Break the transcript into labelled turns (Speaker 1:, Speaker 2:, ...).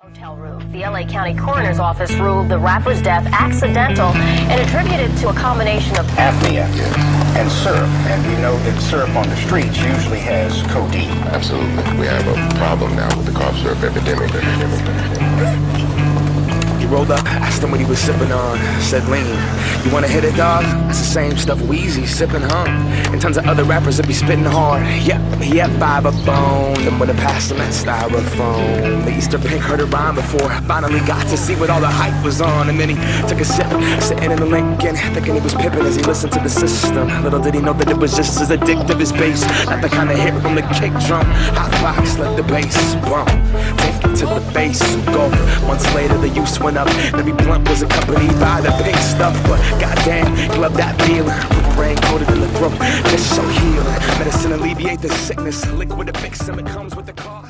Speaker 1: Hotel room. The LA County Coroner's Office ruled the rapper's death accidental and attributed to a combination of
Speaker 2: apnea and syrup. And we know that syrup on the streets usually has codeine.
Speaker 3: Absolutely. We have a problem now with the cough syrup epidemic.
Speaker 4: He rolled up, asked him what he was sipping on. Said lean. You wanna hit it, dog? That's the same stuff Weezy sipping, huh? And tons of other rappers that be spitting hard. Yep, he had fiber bone. Then when I passed him that styrofoam, the Easter pink heard a rhyme before I finally got to see what all the hype was on. And then he took a sip, sitting in the Lincoln, thinking he was pippin' as he listened to the system. Little did he know that it was just as addictive as bass. Not the kind of hit from the kick drum. Hot box, let the bass bump. Take it to the bass, go. Months later the use went up. Every blunt was accompanied by the pink stuff. But goddamn, he loved that feeling. With brain coated in the throat, just so healing. Medicine alleviate the sickness. Liquid to fix him, it comes with the cost.